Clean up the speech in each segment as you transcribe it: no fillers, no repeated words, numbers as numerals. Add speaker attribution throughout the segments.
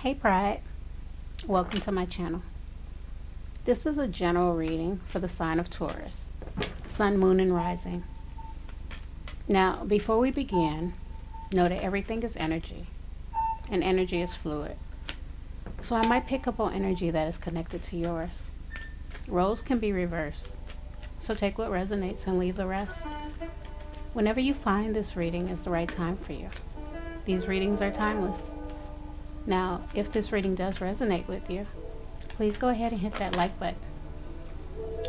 Speaker 1: Hey Pride, welcome to my channel. This is a general reading for the sign of Taurus, Sun, Moon, and Rising. Now, before we begin, know that everything is energy, and energy is fluid. So I might pick up on energy that is connected to yours. Roles can be reversed, so take what resonates and leave the rest. Whenever you find this reading is the right time for you. These readings are timeless. Now, if this reading does resonate with you, please go ahead and hit that like button.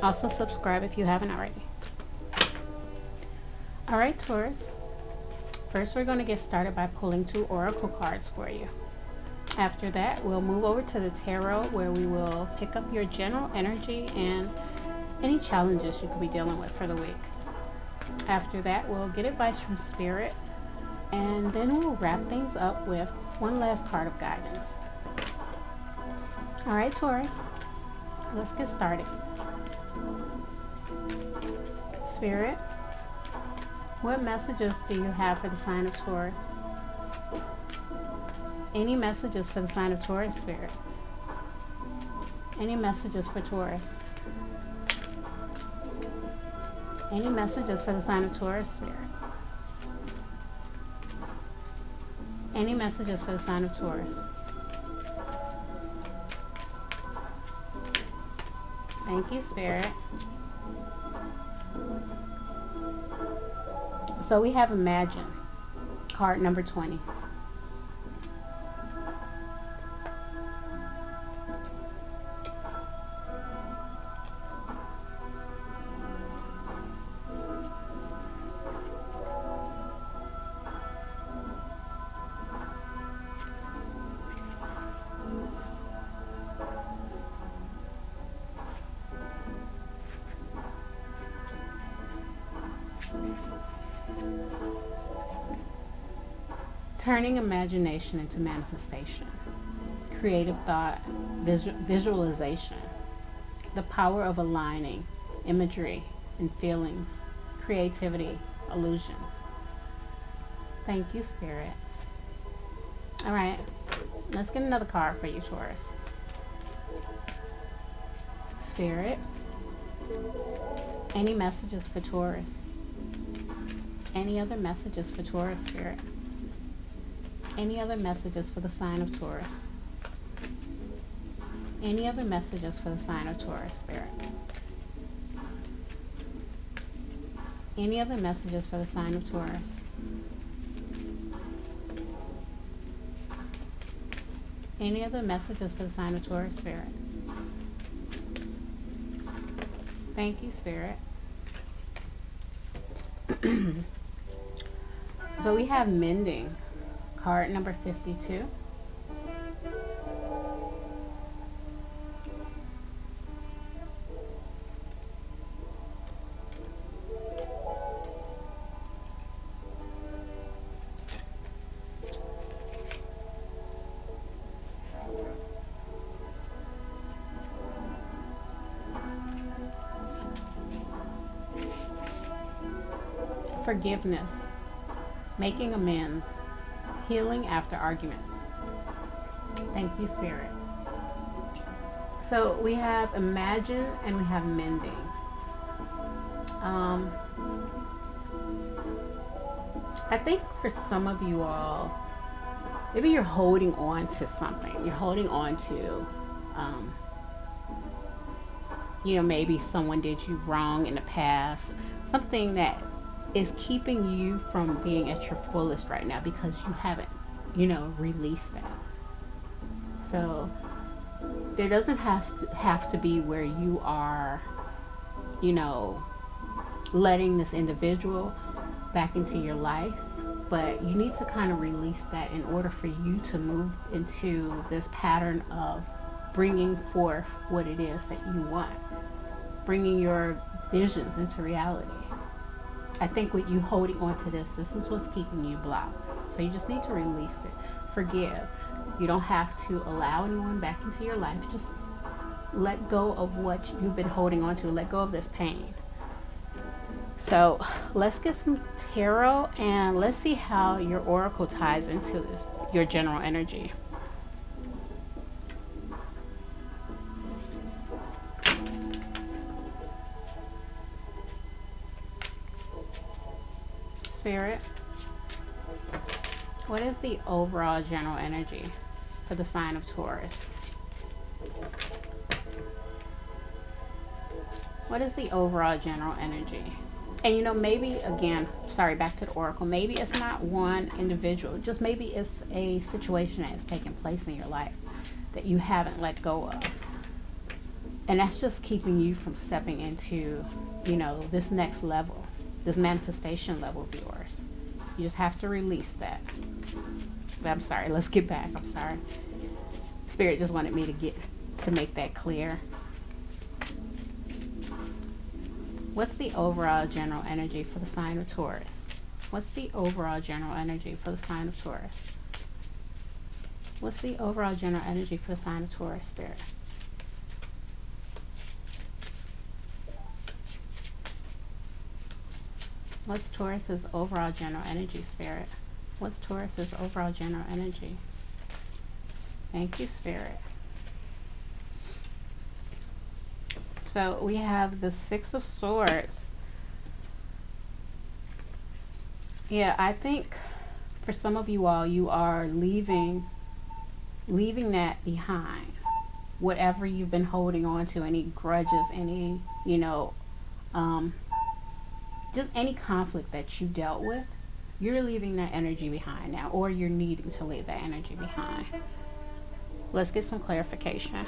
Speaker 1: Also subscribe if you haven't already. Alright, Taurus. First, we're going to get started by pulling 2 oracle cards for you. After that, we'll move over to the tarot, where we will pick up your general energy and any challenges you could be dealing with for the week. After that, we'll get advice from Spirit, and then we'll wrap things up with one last card of guidance. Alright, Taurus, let's get started. Spirit, what messages do you have for the sign of Taurus? Any messages for the sign of Taurus, Spirit? Any messages for Taurus? Any messages for the sign of Taurus, Spirit? Any messages for the sign of Taurus? Thank you, Spirit. So we have Imagine, card number 20. Turning imagination into manifestation, creative thought, visualization, the power of aligning imagery and feelings, creativity, illusions. Thank you, Spirit. All right, let's get another card for you, Taurus. Spirit, any messages for Taurus? Any other messages for Taurus, Spirit? Any other messages for the sign of Taurus? Any other messages for the sign of Taurus, Spirit? Any other messages for the sign of Taurus? Any other messages for the sign of Taurus, Spirit? Thank you, Spirit. So we have Mending, card number 52. Forgiveness, making amends, healing after arguments. Thank you, Spirit. So we have Imagine and we have Mending. I think for some of you all, maybe you're holding on to something. You're holding on to, maybe someone did you wrong in the past. Something that is keeping you from being at your fullest right now because you haven't, released that. So there doesn't have to be where you are, letting this individual back into your life, but you need to kind of release that in order for you to move into this pattern of bringing forth what it is that you want, bringing your visions into reality. I think with you holding on to this is what's keeping you blocked. So you just need to release it. Forgive. You don't have to allow anyone back into your life. Just let go of what you've been holding on to. Let go of this pain. So let's get some tarot and let's see how your oracle ties into this, your general energy. Spirit, what is the overall general energy for the sign of Taurus? What is the overall general energy? And you know, maybe again, sorry, back to the oracle, maybe it's not one individual, just maybe it's a situation that is taking place in your life that you haven't let go of. And that's just keeping you from stepping into, you know, this next level, this manifestation level of yours. You just have to release that. But I'm sorry, let's get back. I'm sorry. Spirit just wanted me to make that clear. What's the overall general energy for the sign of Taurus? What's the overall general energy for the sign of Taurus? What's the overall general energy for the sign of Taurus, Spirit? What's Taurus's overall general energy, Spirit? What's Taurus's overall general energy? Thank you, Spirit. So we have the Six of Swords. Yeah, I think for some of you all, you are leaving that behind. Whatever you've been holding on to, any grudges, any, you know, just any conflict that you dealt with, you're leaving that energy behind now, or you're needing to leave that energy behind. Let's get some clarification.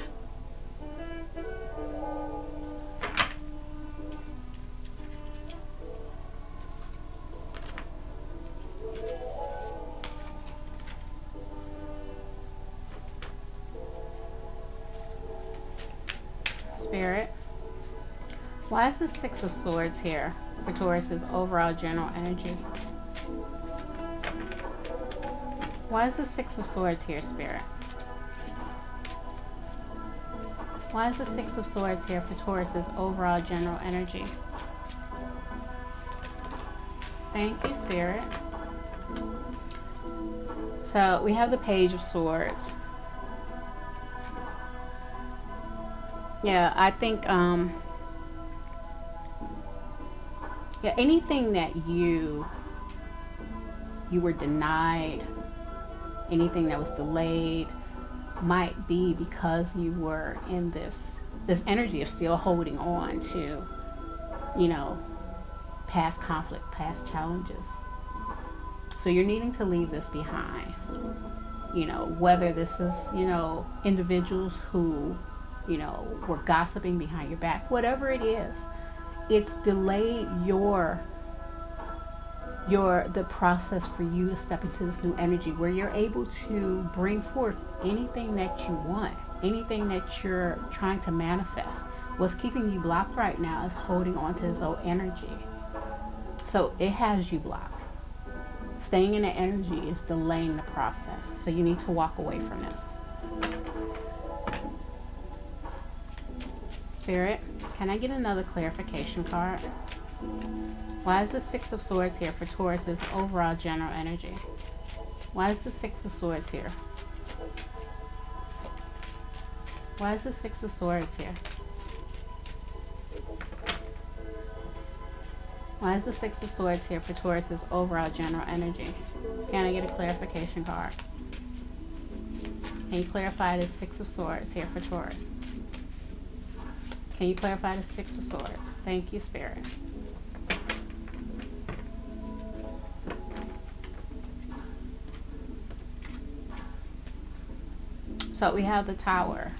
Speaker 1: Spirit, why is the Six of Swords here for Taurus's overall general energy? Why is the Six of Swords here, Spirit? Why is the Six of Swords here for Taurus's overall general energy? Thank you, Spirit. So we have the Page of Swords. Yeah, I think yeah, anything that you were denied, anything that was delayed, might be because you were in this energy of still holding on to, you know, past conflict, past challenges. So you're needing to leave this behind. You know, whether this is, you know, individuals who, you know, were gossiping behind your back, whatever it is, it's delayed the process for you to step into this new energy where you're able to bring forth anything that you want, anything that you're trying to manifest. What's keeping you blocked right now is holding on to this old energy. So it has you blocked. Staying in that energy is delaying the process. So you need to walk away from this. Spirit, can I get another clarification card? Why is the Six of Swords here for Taurus's overall general energy? Why is the Six of Swords here? Why is the Six of Swords here? Why is the Six of Swords here for Taurus's overall general energy? Can I get a clarification card? Can you clarify the Six of Swords here for Taurus? Can you clarify the Six of Swords? Thank you, Spirit. So we have the Tower.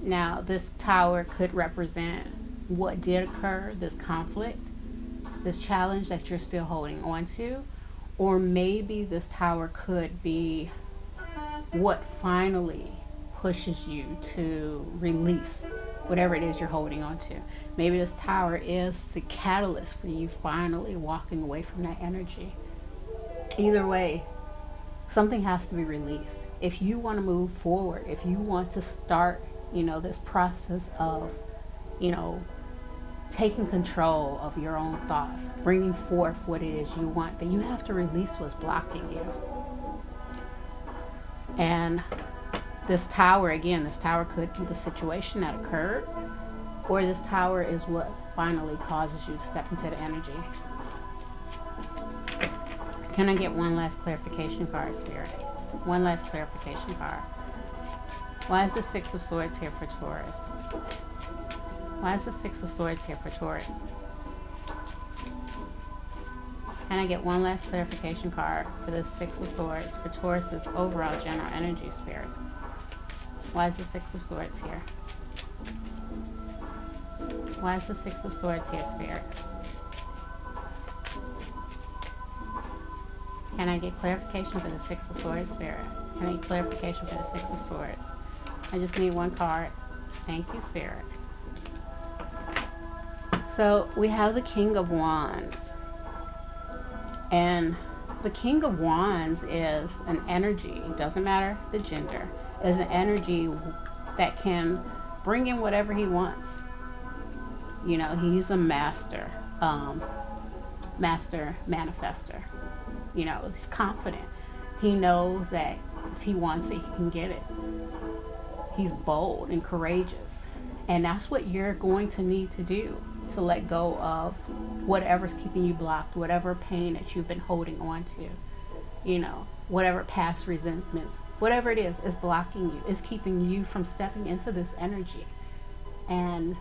Speaker 1: Now, this Tower could represent what did occur, this conflict, this challenge that you're still holding on to, or maybe this Tower could be what finally pushes you to release whatever it is you're holding on to. Maybe this Tower is the catalyst for you finally walking away from that energy. Either way, something has to be released. If you want to move forward, if you want to start, you know, this process of, you know, taking control of your own thoughts, bringing forth what it is you want, then you have to release what's blocking you. And this Tower, again, this Tower could be the situation that occurred. Or this Tower is what finally causes you to step into the energy. Can I get one last clarification card, Spirit? One last clarification card. Why is the Six of Swords here for Taurus? Why is the Six of Swords here for Taurus? Can I get one last clarification card for the Six of Swords for Taurus's overall general energy, Spirit? Why is the Six of Swords here? Why is the Six of Swords here, Spirit? Can I get clarification for the Six of Swords, Spirit? Can I get clarification for the Six of Swords? I just need one card. Thank you, Spirit. So we have the King of Wands. And the King of Wands is an energy, doesn't matter the gender, is an energy that can bring in whatever he wants. You know, he's a master manifester. You know, he's confident. He knows that if he wants it, he can get it. He's bold and courageous. And that's what you're going to need to do, to let go of whatever's keeping you blocked, whatever pain that you've been holding on to, you know, whatever past resentments, whatever it is blocking you, is keeping you from stepping into this energy. And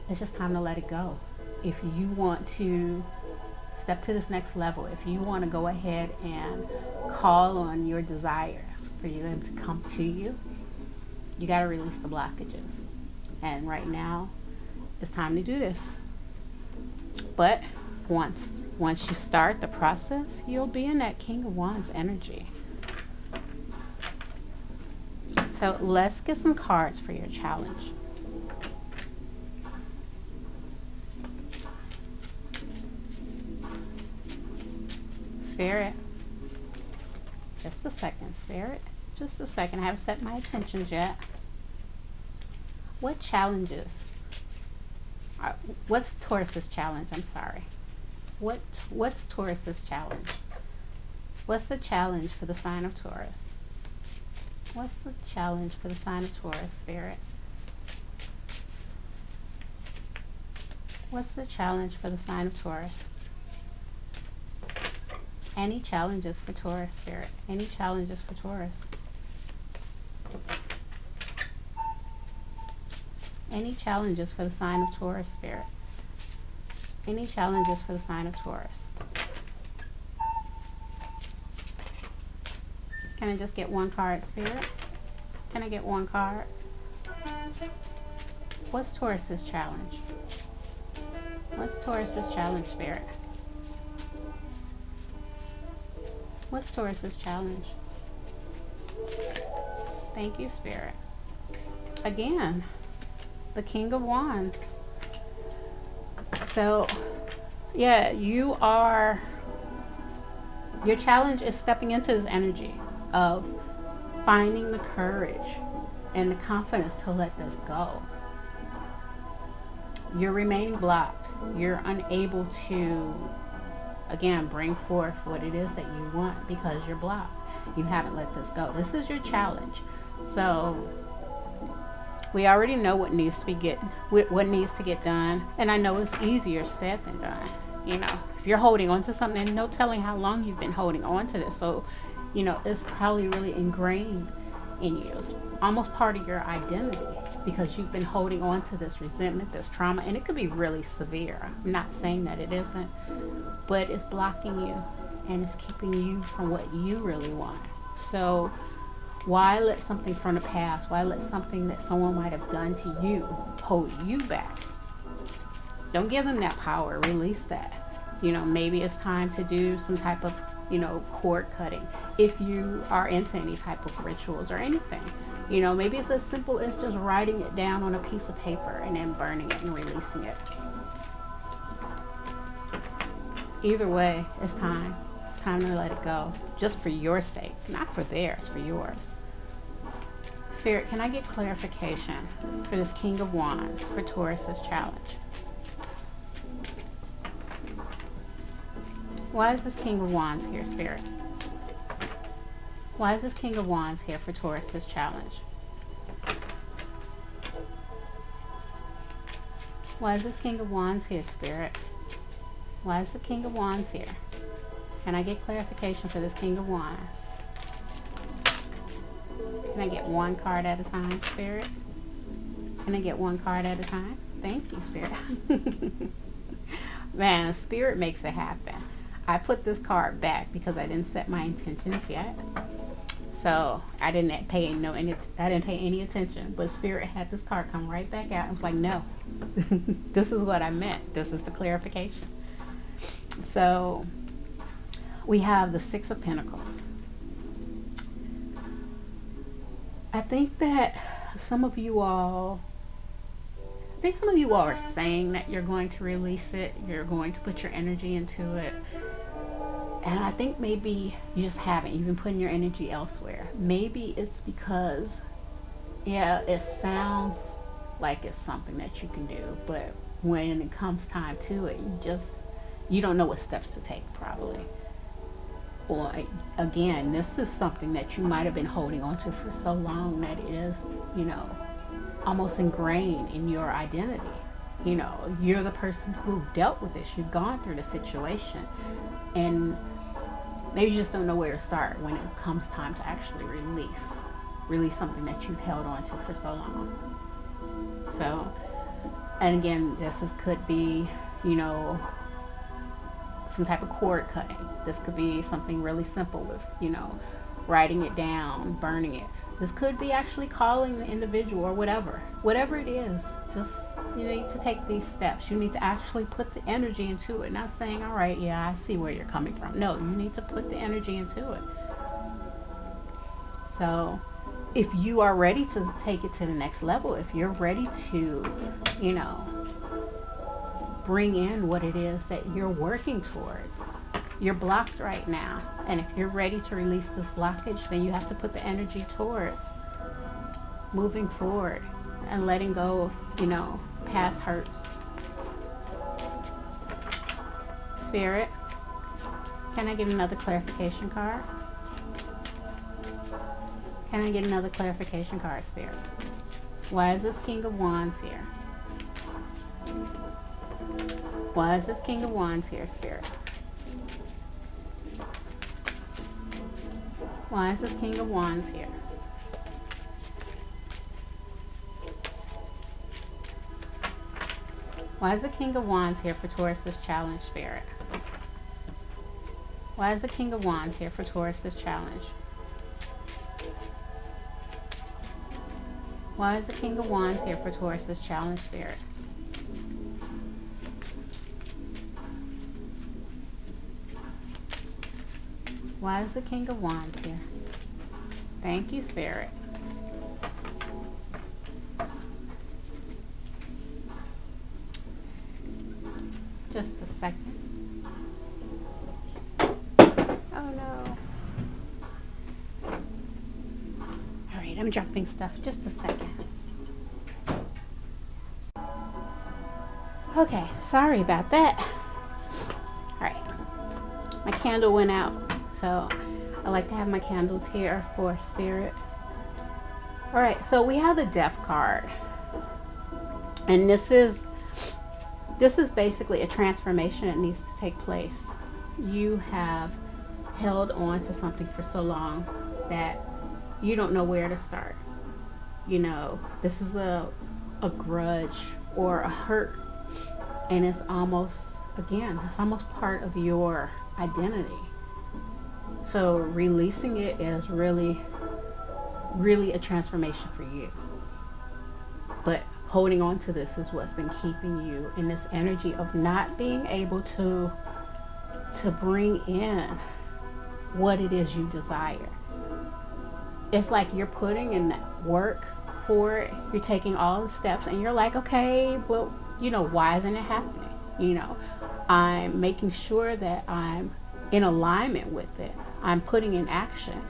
Speaker 1: it's just time to let it go. If you want to step to this next level, if you want to go ahead and call on your desires for them to come to you, you got to release the blockages. And right now, it's time to do this. But once you start the process, you'll be in that King of Wands energy. So let's get some cards for your challenge. Spirit, just a second, Spirit, just a second. I haven't set my intentions yet. What challenges? What's Taurus's challenge? I'm sorry. What's Taurus's challenge? What's the challenge for the sign of Taurus? What's the challenge for the sign of Taurus, Spirit? What's the challenge for the sign of Taurus? Any challenges for Taurus, Spirit? Any challenges for Taurus? Any challenges for the sign of Taurus, Spirit? Any challenges for the sign of Taurus? Can I just get one card, Spirit? Can I get one card? What's Taurus's challenge? What's Taurus's challenge, Spirit? What's Taurus's challenge? Thank you, Spirit. Again, the King of Wands. So, yeah, your challenge is stepping into this energy of finding the courage and the confidence to let this go. You're remaining blocked. You're unable to, again, bring forth what it is that you want because you're blocked. You haven't let this go. This is your challenge. So we already know what needs to get done, and I know it's easier said than done. You know, if you're holding on to something, no telling how long you've been holding on to this. So, you know, it's probably really ingrained in you. It's almost part of your identity because you've been holding on to this resentment, this trauma, and it could be really severe. I'm not saying that it isn't, but it's blocking you and it's keeping you from what you really want. So why let something from the past, why let something that someone might have done to you hold you back? Don't give them that power. Release that. You know, maybe it's time to do some type of, you know, cord cutting. If you are into any type of rituals or anything, you know, maybe it's as simple as just writing it down on a piece of paper and then burning it and releasing it. Either way, it's time. It's time to let it go. Just for your sake, not for theirs, for yours. Spirit, can I get clarification for this King of Wands, for Taurus's challenge? Why is this King of Wands here, Spirit? Why is this King of Wands here for Taurus's challenge? Why is this King of Wands here, Spirit? Why is the King of Wands here? Can I get clarification for this King of Wands? Can I get one card at a time, Spirit? Can I get one card at a time? Thank you, Spirit. Man, Spirit makes it happen. I put this card back because I didn't set my intentions yet. So I didn't pay any attention. But Spirit had this card come right back out. I was like, no, this is what I meant. This is the clarification. So we have the Six of Pentacles. I think that some of you all are saying that you're going to release it. You're going to put your energy into it. And I think maybe you just haven't. You've been putting your energy elsewhere. Maybe it's because, yeah, it sounds like it's something that you can do. But when it comes time to it, you don't know what steps to take, probably. Or again, this is something that you might have been holding on to for so long that it is, almost ingrained in your identity. You're the person who dealt with this. You've gone through the situation, and maybe you just don't know where to start when it comes time to actually release something that you've held on to for so long. So, and again, could be, some type of cord cutting. This could be something really simple with, writing it down, burning it. This could be actually calling the individual or whatever it is. Just, you need to take these steps. You need to actually put the energy into it. Not saying, all right, yeah, I see where you're coming from. No, you need to put the energy into it. So if you are ready to take it to the next level, if you're ready to, bring in what it is that you're working towards. You're blocked right now. And if you're ready to release this blockage, then you have to put the energy towards moving forward and letting go of, past hurts. Spirit, can I get another clarification card? Can I get another clarification card, Spirit? Why is this King of Wands here? Why is this King of Wands here, Spirit? Why is this King of Wands here? Why is the King of Wands here for Taurus's challenge, Spirit? Why is the King of Wands here for Taurus's challenge? Why is the King of Wands here for Taurus's challenge, Spirit? Why is the King of Wands here? Thank you, Spirit. Just a second. Oh no. Alright, I'm dropping stuff. Just a second. Okay, sorry about that. Alright. My candle went out. So I like to have my candles here for Spirit. Alright, so we have the Death card. And this is basically a transformation that needs to take place. You have held on to something for so long that you don't know where to start. This is a grudge or a hurt. And it's almost part of your identity. So releasing it is really, really a transformation for you. But holding on to this is what's been keeping you in this energy of not being able to bring in what it is you desire. It's like you're putting in that work for it. You're taking all the steps and you're like, okay, well, why isn't it happening? I'm making sure that I'm in alignment with it. I'm putting in action,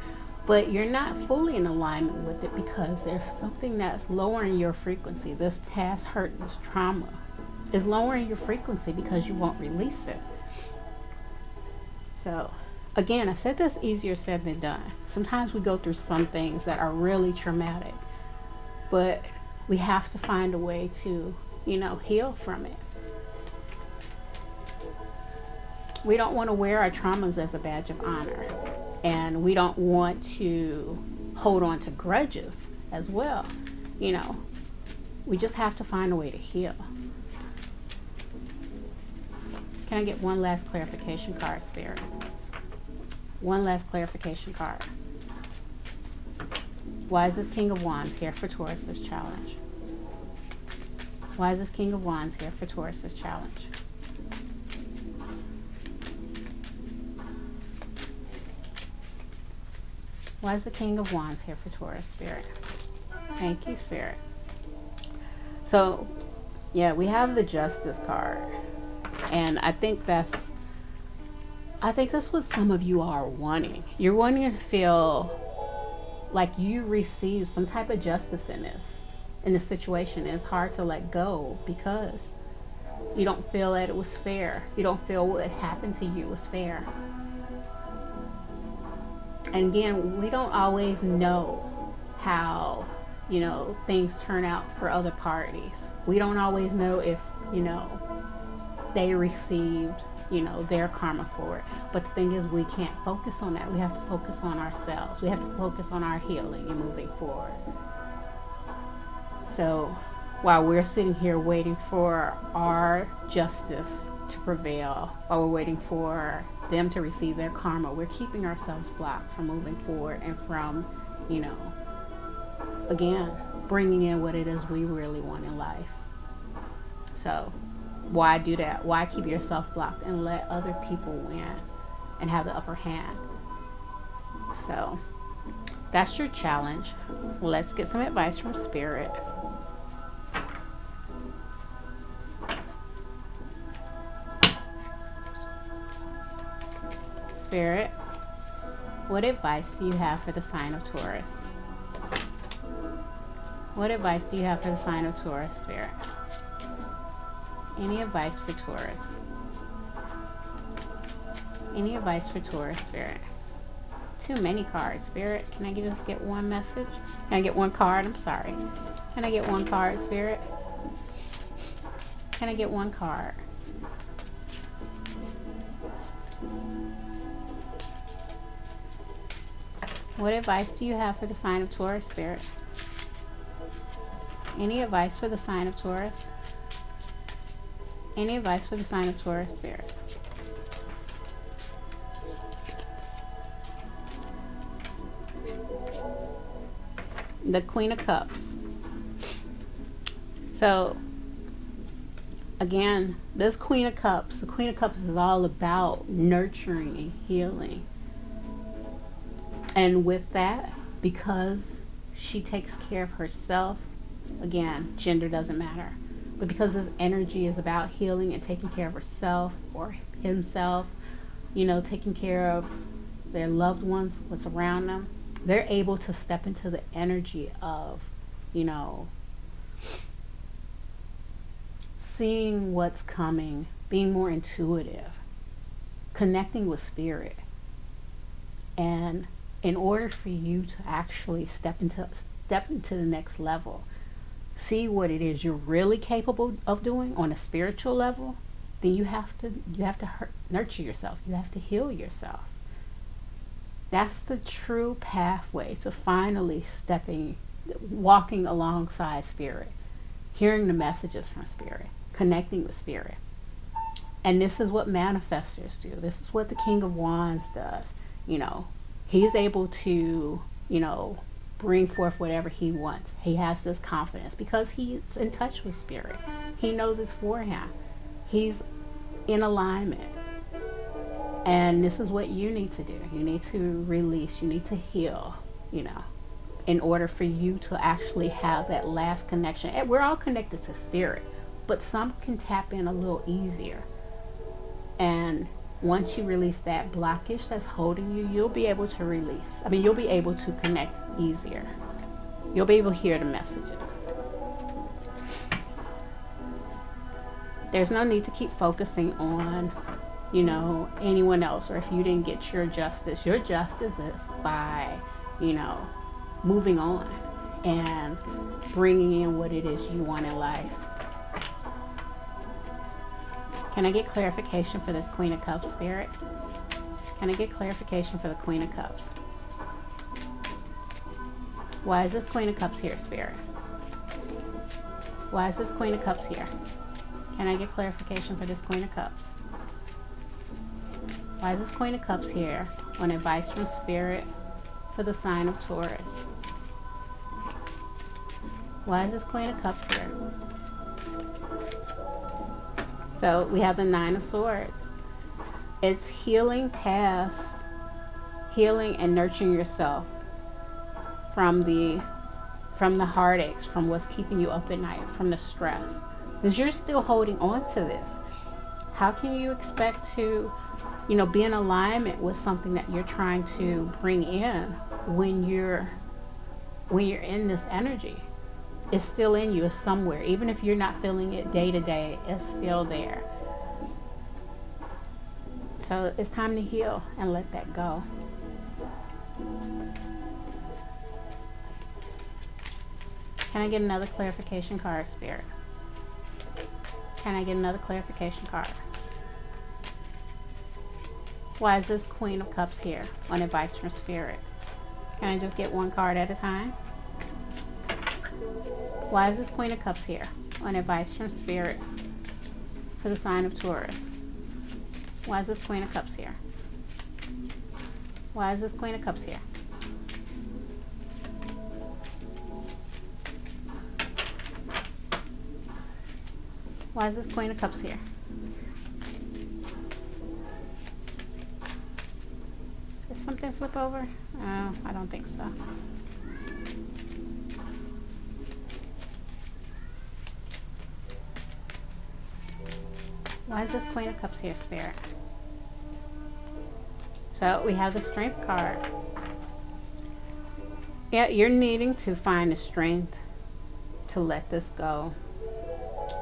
Speaker 1: but you're not fully in alignment with it because there's something that's lowering your frequency. This past hurt, this trauma is lowering your frequency because you won't release it. So again, I said that's easier said than done. Sometimes we go through some things that are really traumatic, but we have to find a way to heal from it. We don't want to wear our traumas as a badge of honor. And we don't want to hold on to grudges as well. We just have to find a way to heal. Can I get one last clarification card, Spirit? One last clarification card. Why is this King of Wands here for Taurus's challenge? Why is this King of Wands here for Taurus's challenge? Why is the King of Wands here for Taurus, Spirit? Thank you, Spirit. So, yeah, we have the Justice card. And I think that's what some of you are wanting. You're wanting to feel like you received some type of justice in this situation. It's hard to let go because you don't feel that it was fair. You don't feel what happened to you was fair. And again, we don't always know how, things turn out for other parties. We don't always know if, they received, their karma for it. But the thing is, we can't focus on that. We have to focus on ourselves. We have to focus on our healing and moving forward. So while we're sitting here waiting for our justice to prevail, while we're waiting for them to receive their karma, we're keeping ourselves blocked from moving forward and from, again, bringing in what it is we really want in life. So why do that? Why keep yourself blocked and let other people win and have the upper hand? So that's your challenge. Let's get some advice from Spirit. Spirit, what advice do you have for the sign of Taurus? What advice do you have for the sign of Taurus, Spirit? Any advice for Taurus? Any advice for Taurus, Spirit? Too many cards, Spirit. Can I just get one message? Can I get one card? I'm sorry. Can I get one card, Spirit? Can I get one card? What advice do you have for the sign of Taurus, Spirit? Any advice for the sign of Taurus? Any advice for the sign of Taurus, Spirit? The Queen of Cups. So, again, this Queen of Cups, the Queen of Cups is all about nurturing and healing. And with that, because she takes care of herself, again, gender doesn't matter. But because this energy is about healing and taking care of herself or himself, taking care of their loved ones, what's around them, they're able to step into the energy of, seeing what's coming, being more intuitive, connecting with Spirit. And in order for you to actually step into the next level, see what it is you're really capable of doing on a spiritual level, then you have to nurture yourself. You have to heal yourself. That's the true pathway to finally walking alongside Spirit, hearing the messages from Spirit, connecting with Spirit. And this is what manifestors do. This is what the King of Wands does. He's able to, bring forth whatever he wants. He has this confidence because he's in touch with Spirit. He knows it's for him. He's in alignment. And this is what you need to do. You need to release. You need to heal, in order for you to actually have that last connection. And we're all connected to Spirit, but some can tap in a little easier. And once you release that blockage that's holding you, you'll be able to release. You'll be able to connect easier. You'll be able to hear the messages. There's no need to keep focusing on, anyone else, or if you didn't get your justice. Your justice is by, moving on and bringing in what it is you want in life. Can I get clarification for this Queen of Cups, Spirit? Can I get clarification for the Queen of Cups? Why is this Queen of Cups here, Spirit? Why is this Queen of Cups here? Can I get clarification for this Queen of Cups? Why is this Queen of Cups here on advice from Spirit for the sign of Taurus? Why is this Queen of Cups here? So we have the Nine of Swords. It's healing past, healing and nurturing yourself from the heartaches, from what's keeping you up at night, from the stress. Because you're still holding on to this. How can you expect to, be in alignment with something that you're trying to bring in when you're in this energy? It's still in you, it's somewhere. Even if you're not feeling it day to day, it's still there. So it's time to heal and let that go. Can I get another clarification card, Spirit? Can I get another clarification card? Why is this Queen of Cups here on advice from Spirit? Can I just get one card at a time? Why is this Queen of Cups here on advice from Spirit for the sign of Taurus? Why is this Queen of Cups here? Why is this Queen of Cups here? Why is this Queen of Cups here? Did something flip over? Oh, I don't think so. Why is this Queen of Cups here, Spirit? So we have the Strength card. Yeah, you're needing to find the strength to let this go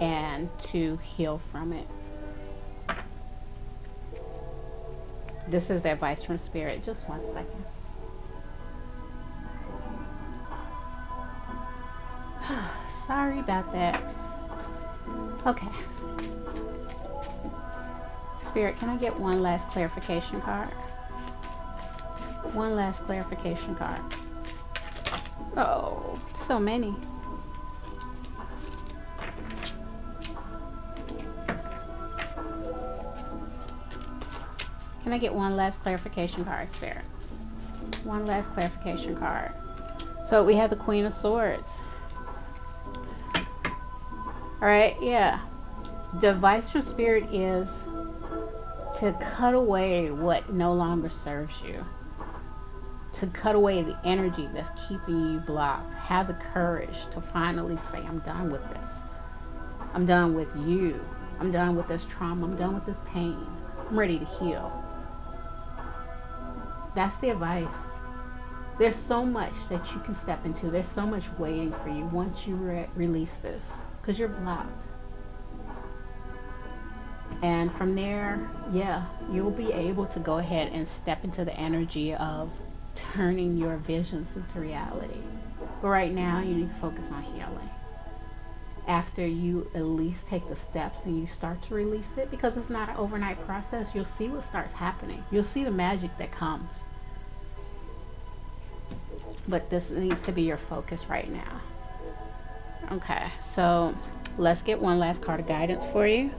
Speaker 1: and to heal from it. This is the advice from Spirit. Just one second. Sorry about that. Okay. Spirit, can I get one last clarification card? One last clarification card. Oh, so many. Can I get one last clarification card, Spirit? One last clarification card. So we have the Queen of Swords. All right, yeah. The advice from Spirit is to cut away what no longer serves you. To cut away the energy that's keeping you blocked. Have the courage to finally say, I'm done with this. I'm done with you. I'm done with this trauma. I'm done with this pain. I'm ready to heal. That's the advice. There's so much that you can step into. There's so much waiting for you once you release this. Because you're blocked. And from there, yeah, you'll be able to go ahead and step into the energy of turning your visions into reality. But right now, you need to focus on healing. After you at least take the steps and you start to release it, because it's not an overnight process, you'll see what starts happening. You'll see the magic that comes. But this needs to be your focus right now. Okay, so let's get one last card of guidance for you.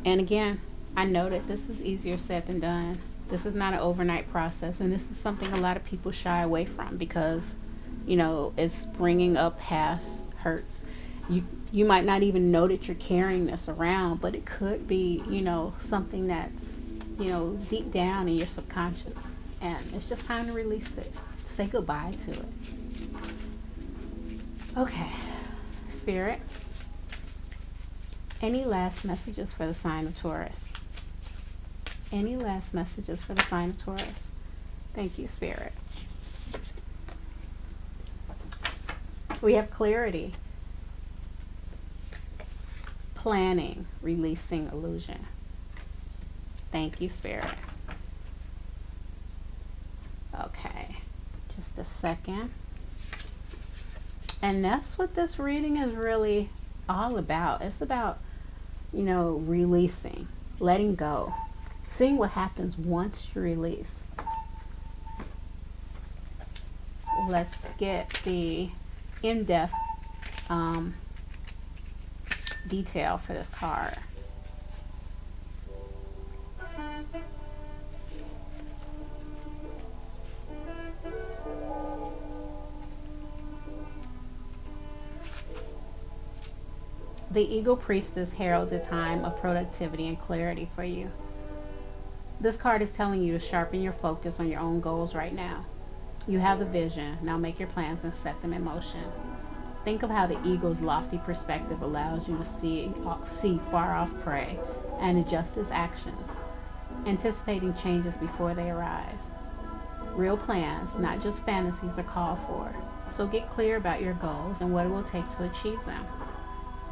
Speaker 1: And again, I know that this is easier said than done. This is not an overnight process, and this is something a lot of people shy away from because, it's bringing up past hurts. You might not even know that you're carrying this around, but it could be, something that's, deep down in your subconscious. And it's just time to release it. Say goodbye to it. Okay, Spirit. Any last messages for the sign of Taurus? Any last messages for the sign of Taurus? Thank you, Spirit. We have clarity, planning, releasing illusion. Thank you, Spirit. Okay, just a second. And that's what this reading is really all about. It's about, releasing, letting go, seeing what happens once you release. Let's get the in-depth detail for this card. The Eagle Priestess heralds a time of productivity and clarity for you. This card is telling you to sharpen your focus on your own goals right now. You have the vision, now make your plans and set them in motion. Think of how the eagle's lofty perspective allows you to see far off prey and adjust its actions, anticipating changes before they arise. Real plans, not just fantasies, are called for, so get clear about your goals and what it will take to achieve them.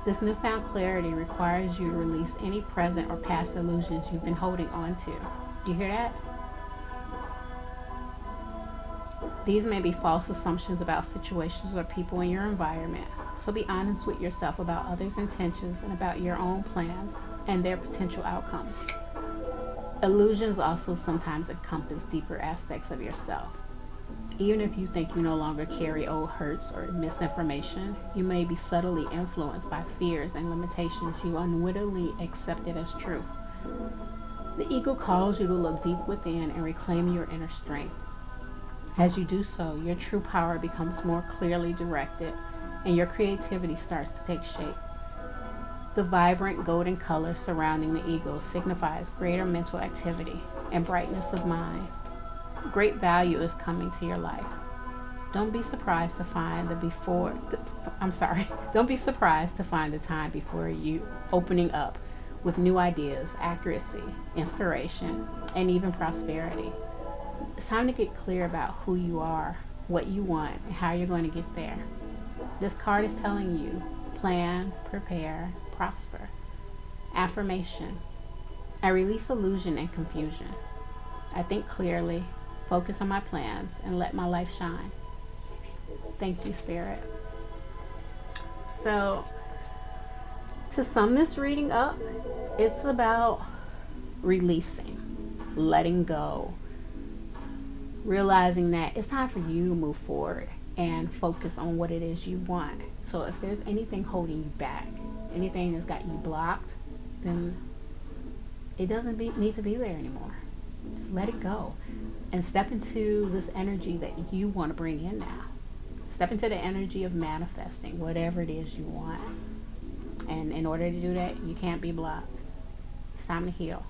Speaker 1: This newfound clarity requires you to release any present or past illusions you've been holding on to. Do you hear that? These may be false assumptions about situations or people in your environment, so be honest with yourself about others' intentions and about your own plans and their potential outcomes. Illusions also sometimes encompass deeper aspects of yourself. Even if you think you no longer carry old hurts or misinformation, you may be subtly influenced by fears and limitations you unwittingly accepted as truth. The eagle calls you to look deep within and reclaim your inner strength. As you do so, your true power becomes more clearly directed and your creativity starts to take shape. The vibrant golden color surrounding the eagle signifies greater mental activity and brightness of mind. Great value is coming to your life. Don't be surprised to find the time before you opening up with new ideas, accuracy, inspiration, and even prosperity. It's time to get clear about who you are, what you want, and how you're going to get there. This card is telling you, plan, prepare, prosper. Affirmation. I release illusion and confusion. I think clearly, focus on my plans, and let my life shine. Thank you, Spirit. So, to sum this reading up, it's about releasing, letting go, realizing that it's time for you to move forward and focus on what it is you want. So if there's anything holding you back, anything that's got you blocked, then it doesn't need to be there anymore. Just let it go and step into this energy that you want to bring in now. Step into the energy of manifesting whatever it is you want. And in order to do that, you can't be blocked. It's time to heal.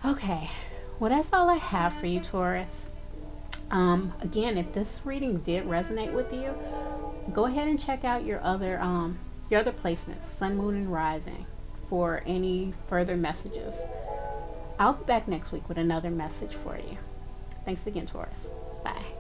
Speaker 1: Okay. Well, that's all I have for you, Taurus. Again, if this reading did resonate with you, go ahead and check out your other placements, Sun, Moon, and Rising, for any further messages. I'll be back next week with another message for you. Thanks again, Taurus. Bye.